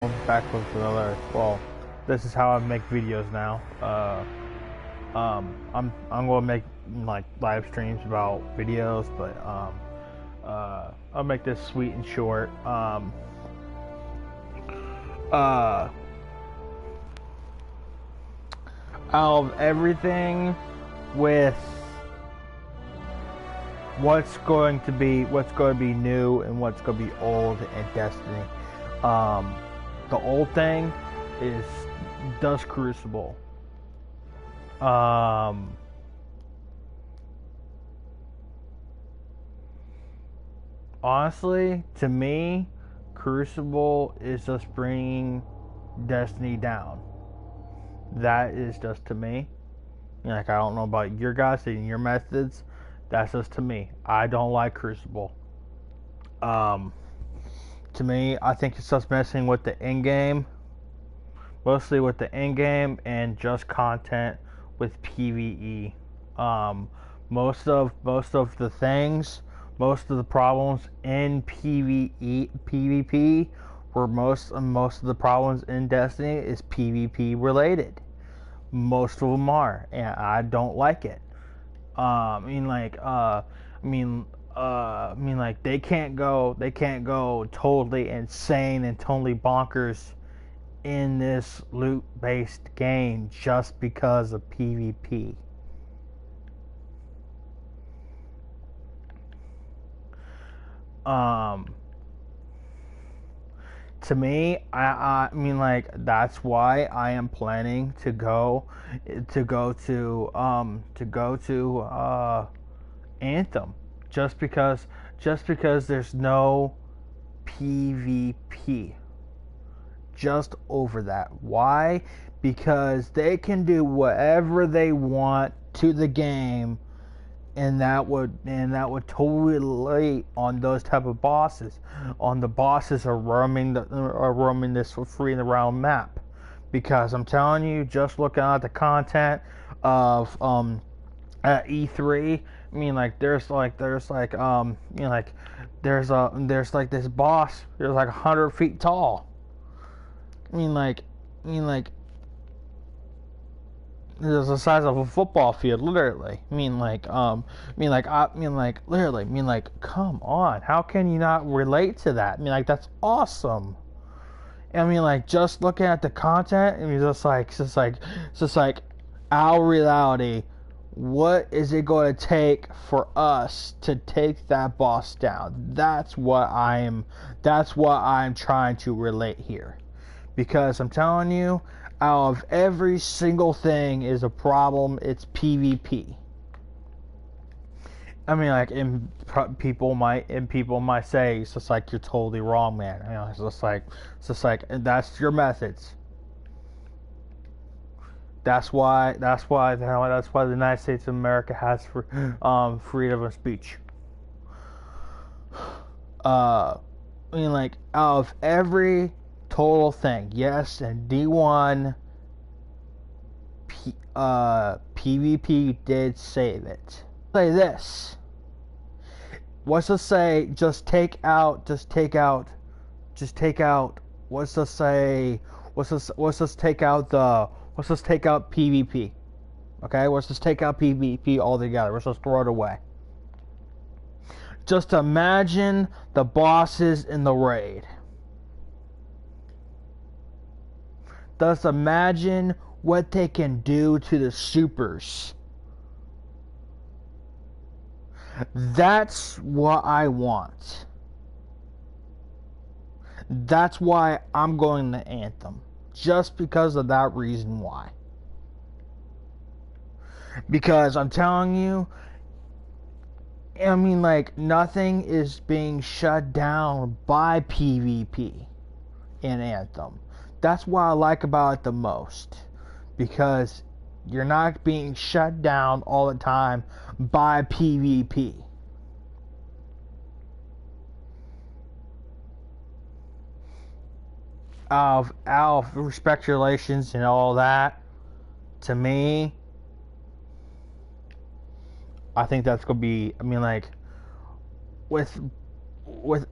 back with another. Well, this is how I make videos now. I'm gonna make like live streams about videos, but I'll make this sweet and short. Uh, out of everything with what's going to be new and what's going to be old in Destiny. Um, the old thing is Dust Crucible. Honestly, to me, Crucible is just bringing Destiny down. That is just to me. Like, I don't know about your guys and your methods. That's just to me. I don't like Crucible. To me, I think it's just messing with the end game, mostly with the end game and just content with PVE. Most of the things, most of the problems in PvP, where most of the problems in Destiny is PvP related. Most of them are, and I don't like it. Like they can't go totally insane and totally bonkers in this loot-based game just because of PvP. Um, to me, I mean, like, that's why I am planning to go to Anthem, just because there's no PvP. Just over that. Why? Because they can do whatever they want to the game, and that would totally relate on those type of bosses. On the bosses are roaming this for free in the realm map. Because I'm telling you, just looking at the content of at E3, I mean, like, there's like this boss. There's like 100 feet tall. I mean, like, it's the size of a football field, literally. Literally. Come on, how can you not relate to that? I mean, like, that's awesome. I mean, like, just looking at the content, I mean, it's just like, our reality. What is it going to take for us to take that boss down? That's what I'm trying to relate here. Because I'm telling you, out of every single thing is a problem, it's PvP. I mean, like, and people might say it's just like, you're totally wrong, man. You know, it's just like that's your methods. That's why the United States of America has freedom of speech. I mean, like, out of every total thing, yes, and D1 PvP did save it. Say this. Let's just say let's just take out PvP. Okay, let's just take out PvP altogether. Let's just throw it away. Just imagine the bosses in the raid. Just imagine what they can do to the supers. That's what I want. That's why I'm going to Anthem. Just because of that reason why. Because I'm telling you, I mean, like, nothing is being shut down by PvP in Anthem. That's what I like about it the most. Because you're not being shut down all the time by PvP. Out of respect relations and all that, to me, I think that's gonna be. I mean, like, with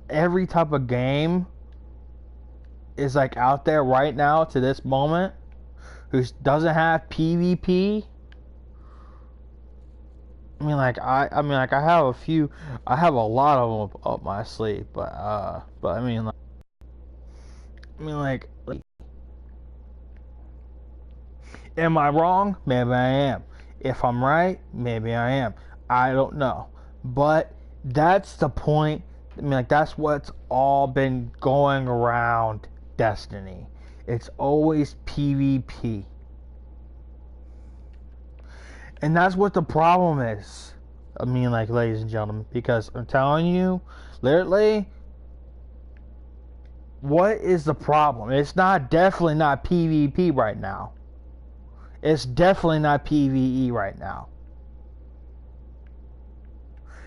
every type of game, is like out there right now to this moment who doesn't have PvP. I mean, like I have a few, I have a lot of them up my sleeve, but I mean, like, am I wrong? Maybe I am. If I'm right, maybe I am. I don't know, but that's the point. I mean, like, that's what's all been going around Destiny. It's always PvP. And that's what the problem is. I mean, like, ladies and gentlemen, because I'm telling you, literally, what is the problem? It's definitely not PvP right now. It's definitely not PvE right now.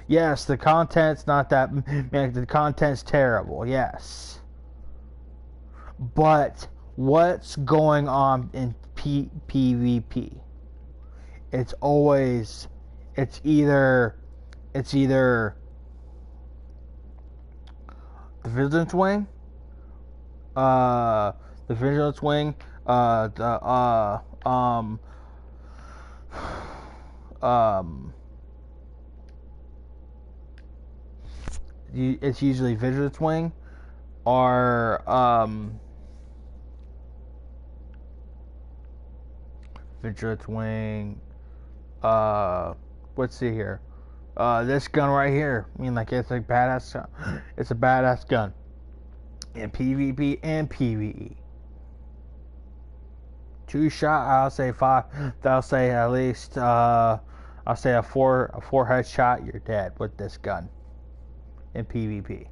Yes, the content's not that, man, the content's terrible, yes. But what's going on in PvP? It's always, it's either the Vigilance Wing, the Vigilance Wing, it's usually Vigilance Wing, or Vigilance Wing. Let's see here. This gun right here. I mean, like, it's a badass gun. It's a badass gun in PvP and PvE. 2-shot. I'll say 5. I'll say at least. I'll say a 4 headshot. You're dead with this gun in PvP.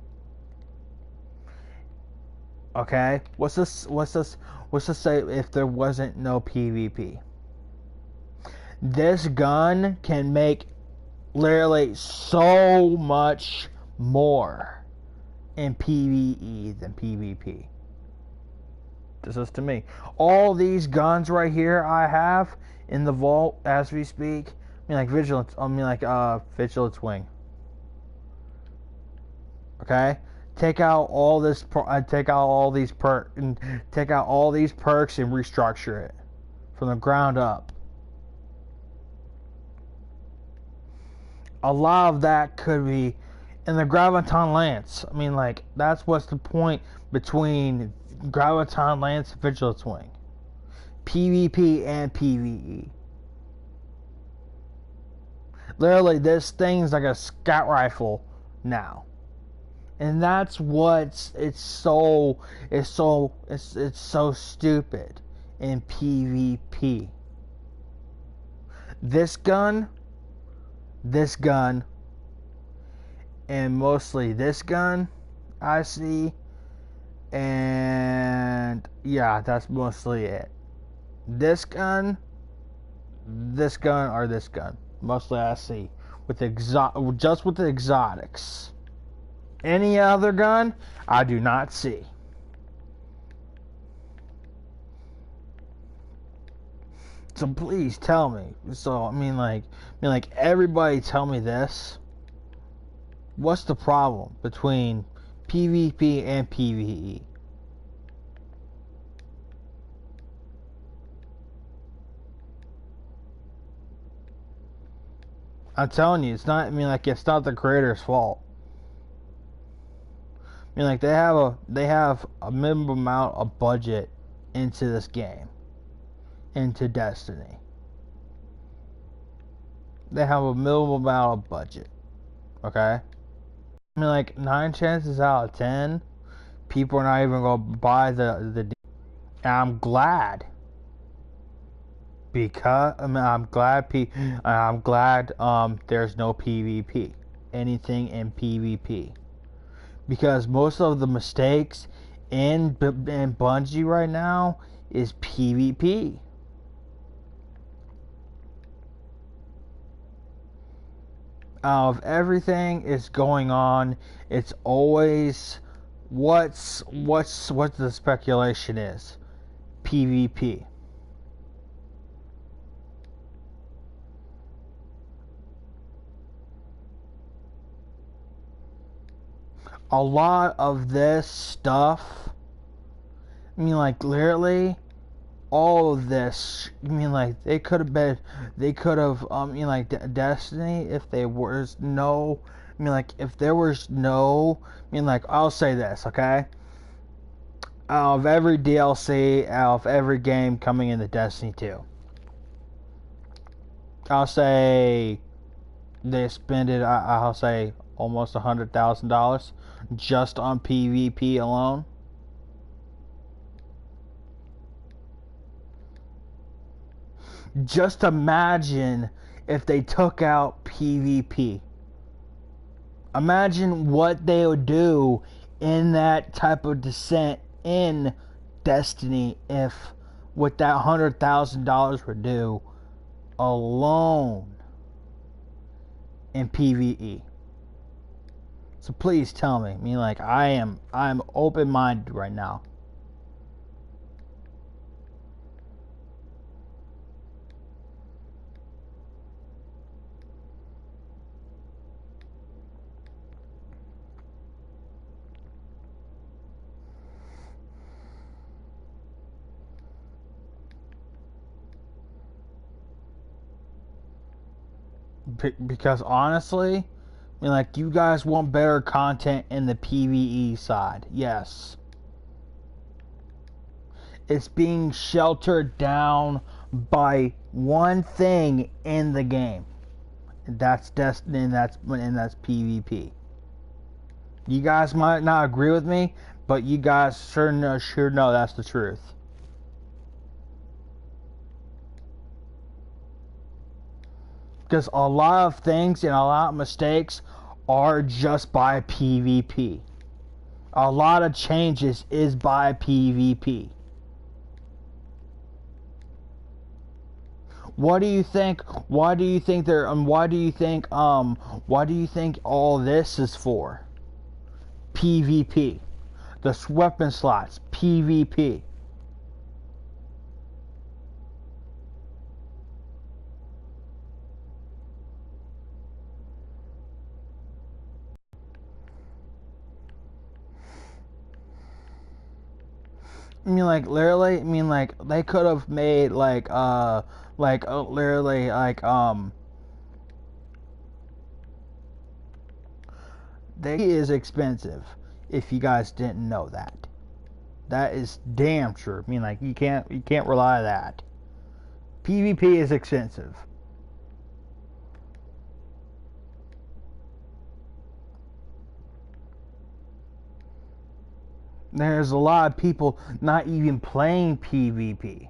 Okay. What's this? What's to say if there wasn't no PvP? This gun can make literally so much more in PvE than PvP. This is to me. All these guns right here I have in the vault as we speak. I mean, like Vigilance. I mean, like Vigilance Wing. Okay. Take out all this. Take out all these perks and restructure it from the ground up. A lot of that could be in the Graviton Lance. I mean, like, that's what's the point between Graviton Lance and Vigilance Wing. PvP and PvE. Literally, this thing's like a scout rifle now. And that's what's it's so stupid in PvP. This gun, and mostly this gun I see, and yeah, that's mostly it. This gun, or this gun, mostly I see with just with the exotics. Any other gun, I do not see. So please tell me. So I mean, like everybody tell me this. What's the problem between PvP and PvE? I'm telling you, it's not. I mean, like, it's not the creator's fault. I mean, like, they have a minimum amount of budget into this game, into Destiny. They have a minimum amount of budget. Okay. I mean, like, 9 chances out of 10, people are not even gonna buy the. And I'm glad. Because I'm glad there's no PvP, anything in PvP, because most of the mistakes in Bungie right now is PvP. Out of everything is going on, it's always what the speculation is, PvP. A lot of this stuff I mean, like, literally, all of this. I mean, like, they could have been, they could have, you know, like, Destiny, if there was no, I mean, like, if there was no, I mean, like, I'll say this, okay? Out of every DLC, out of every game coming into Destiny 2, I'll say they spend it, I'll say, almost $100,000 just on PvP alone. Just imagine if they took out PvP. Imagine what they would do in that type of descent in Destiny if what that $100,000 would do alone in PvE. So please tell me. I mean, like, I'm open-minded right now. Because honestly, I mean, like, you guys want better content in the PvE side. Yes. It's being sheltered down by one thing in the game. That's Destiny, and that's PvP. You guys might not agree with me, but you guys sure know that's the truth. Because a lot of things and a lot of mistakes are just by PvP. A lot of changes is by PvP. What do you think? Why do you think they're? Why do you think? Why do you think all this is for? PvP. The weapon slots. PvP. I mean, like, literally. I mean, like, they could have made literally they is expensive. If you guys didn't know that. That is damn true. I mean, like, you can't rely on that. PvP is expensive. There's a lot of people not even playing PvP.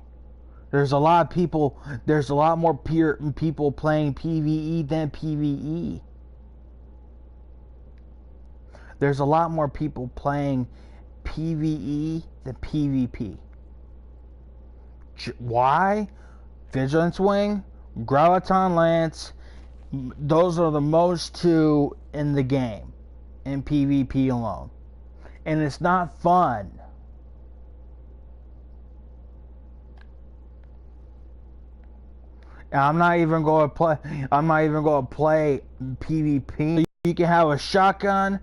There's a lot of people. There's a lot more people playing PvE than PvE. There's a lot more people playing PvE than PvP. Why? Vigilance Wing, Graviton Lance, those are the most two in the game, in PvP alone. And it's not fun. I'm not even going to play PvP. You can have a shotgun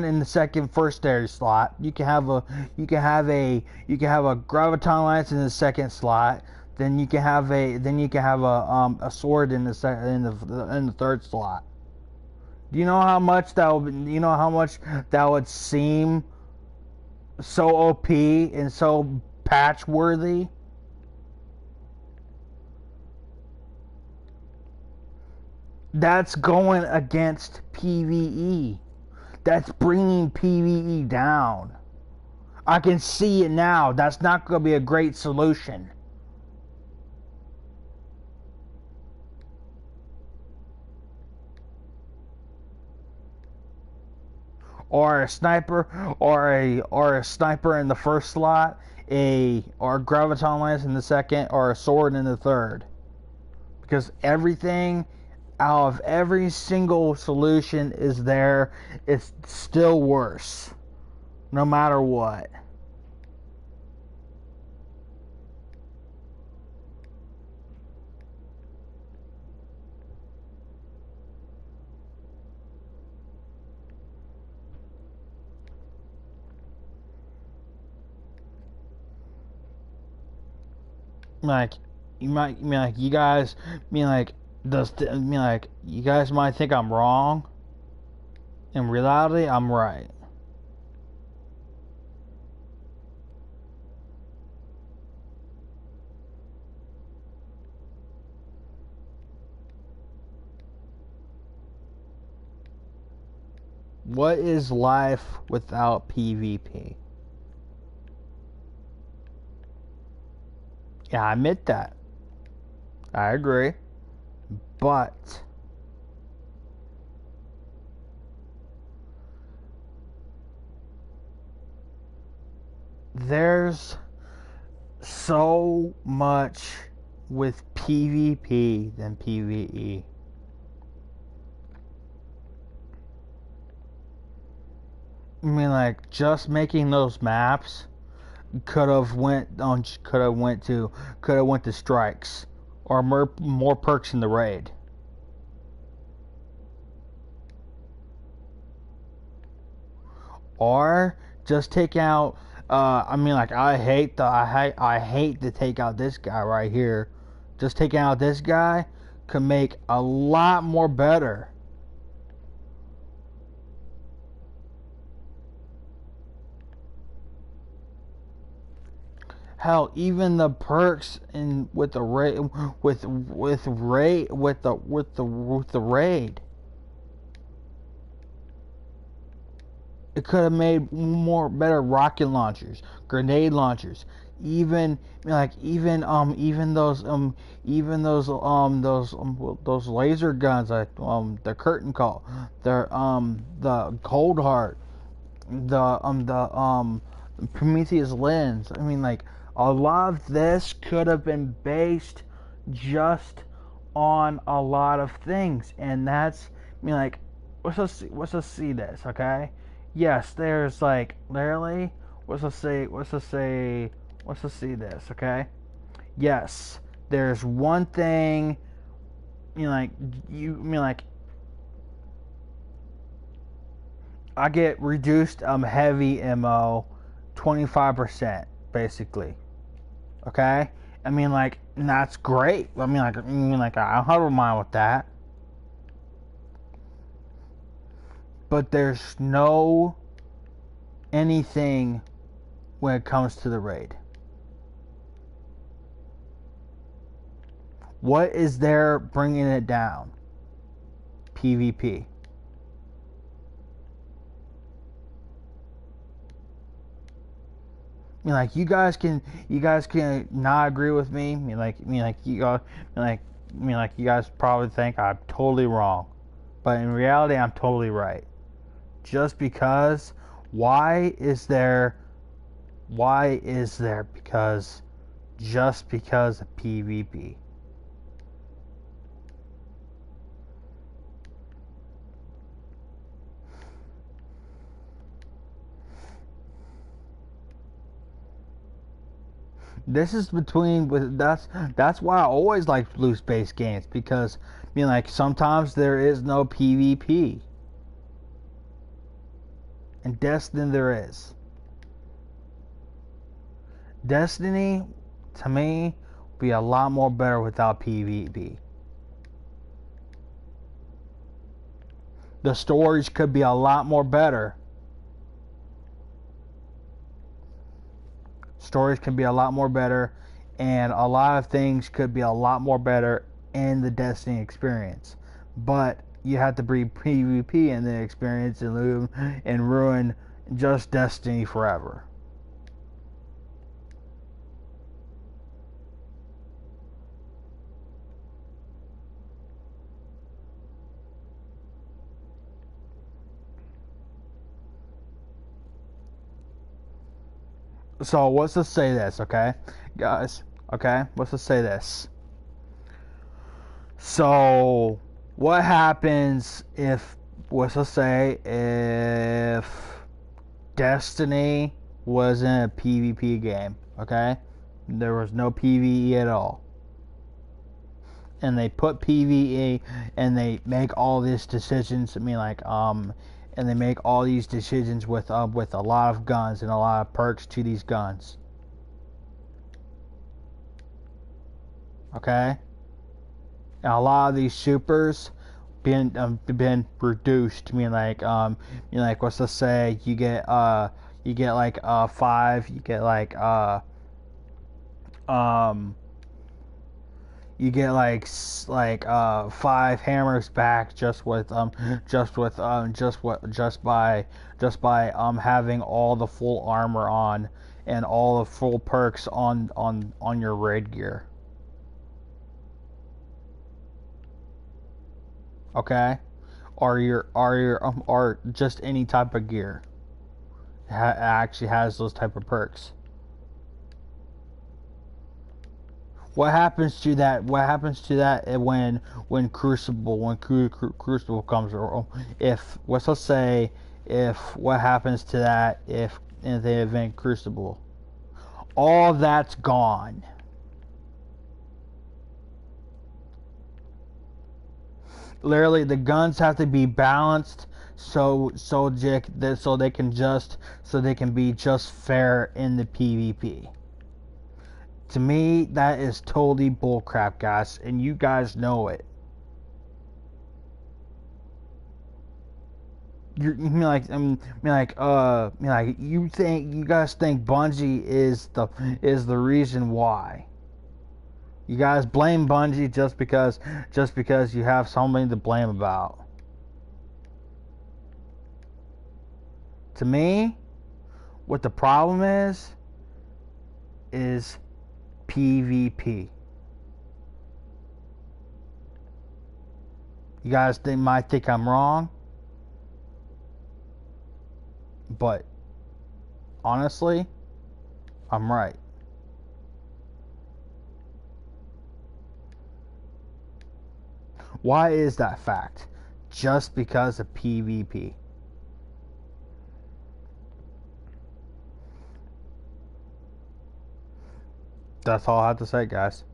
in the first area slot. You can have a graviton lance in the second slot. Then you can have a sword in the third slot. Do you know how much that would seem so OP and so patch worthy? That's going against PvE. That's bringing PvE down. I can see it now. That's not going to be a great solution. Or a sniper, or a sniper in the first slot, or a graviton lance in the second, or a sword in the third. Because everything out of every single solution is there, it's still worse, no matter what. Like, you guys, you guys might think I'm wrong. In reality, I'm right. What is life without PvP? Yeah, I admit that. I agree. But there's so much with PvP than PvE. I mean, like, just making those maps could have went to strikes or more perks in the raid. Or just take out. I hate to take out this guy right here. Just taking out this guy could make a lot more better. Hell, even the perks in with the raid with the raid, it could have made more better rocket launchers, grenade launchers, even those laser guns like the curtain call, the cold heart, the Prometheus lens. I mean, like, a lot of this could have been based just on a lot of things, and that's, like, let's just see this, okay? Yes, there's like literally. Let's just see this, okay? Yes, there's one thing. Like I get reduced heavy ammo 25% basically. Okay? Like, and that's great. I don't have a mind with that. But there's no anything when it comes to the raid. What is there bringing it down? PvP. Like, you guys can not agree with me. You guys probably think I'm totally wrong, but in reality, I'm totally right. Just because, why is there? Because just because of PvP. This is that's why I always like loose based games, because sometimes there is no PvP. And Destiny there is. Destiny, to me, would be a lot more better without PvP. The stories could be a lot more better. Stories can be a lot more better, and a lot of things could be a lot more better in the Destiny experience. But you have to bring PvP in the experience and ruin just Destiny forever. So let's just say this, okay, guys? Okay, let's just say this. So, what happens if, let's just say, if Destiny wasn't a PvP game, okay? There was no PvE at all. And they put PvE, and they make all these decisions. And they make all these decisions with a lot of guns and a lot of perks to these guns. Okay, and a lot of these supers been reduced. What's to say you get like 5, you get like um you get like 5 hammers back just by having all the full armor on and all the full perks on your raid gear. Okay, or just any type of gear actually has those type of perks. What happens to that? What happens to that when Crucible comes? Or if let's say if what happens to that if in the event Crucible, all that's gone. Literally, the guns have to be balanced so they can be just fair in the PvP. To me, that is totally bullcrap, guys, and you guys know it. You guys think Bungie is the reason why. You guys blame Bungie just because you have something to blame about. To me, what the problem is PvP. You guys might think I'm wrong, but honestly, I'm right. Why is that fact? Just because of PvP. That's all I have to say, guys.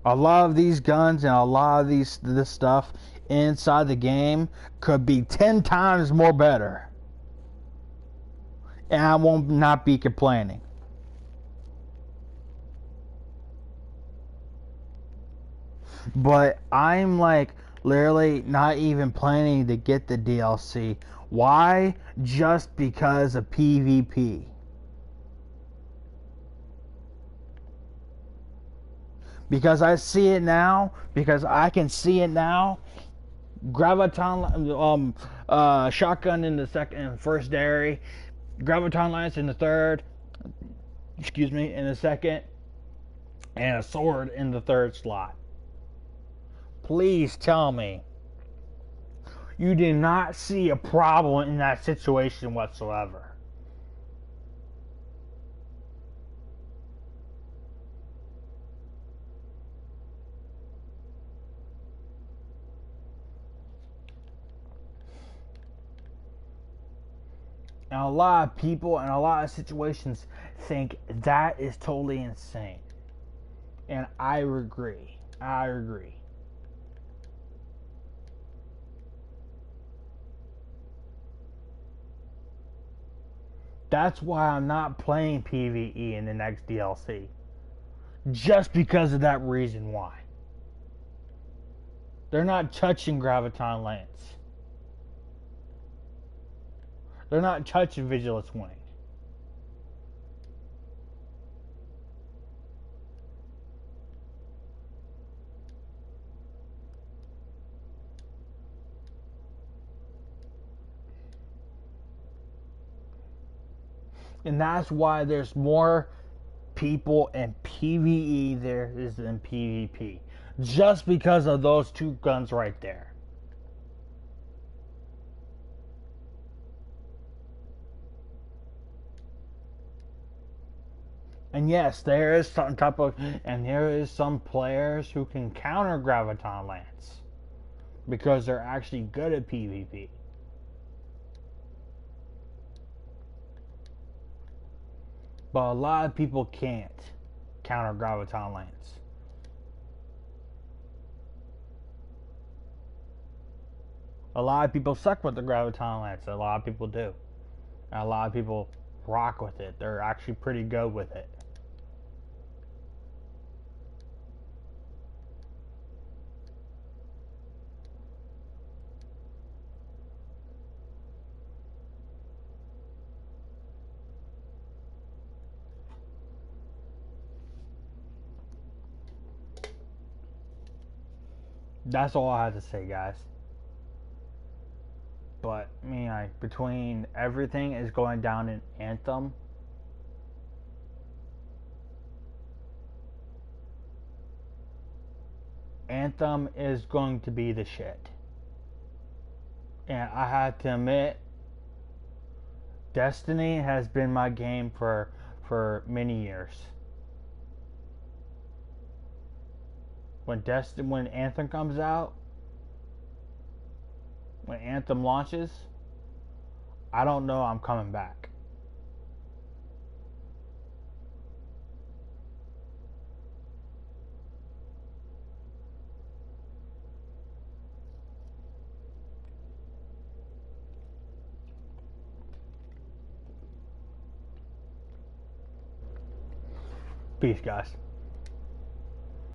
A lot of these guns and a lot of this stuff inside the game could be 10 times more better. And I won't not be complaining. But I'm like literally not even planning to get the DLC. Why? Just because of PvP. Because I see it now. Because I can see it now. Graviton, shotgun in the second and first dairy. Graviton lance in the third. Excuse me, in the second. And a sword in the third slot. Please tell me you did not see a problem in that situation whatsoever. And a lot of people and a lot of situations think that is totally insane. And I agree. I agree. That's why I'm not playing PvE in the next DLC. Just because of that reason why. They're not touching Graviton Lance. They're not touching Vigilance Wing. And that's why there's more people in PvE there is than PvP. Just because of those two guns right there. And yes, there is some players who can counter Graviton Lance because they're actually good at PvP. But a lot of people can't counter Graviton Lance. A lot of people suck with the Graviton Lance. A lot of people do. And a lot of people rock with it. They're actually pretty good with it. That's all I have to say, guys. But I mean, like, between everything is going down in Anthem, Anthem is going to be the shit. And I have to admit, Destiny has been my game for many years. When Anthem comes out, when Anthem launches, I don't know I'm coming back. Peace, guys.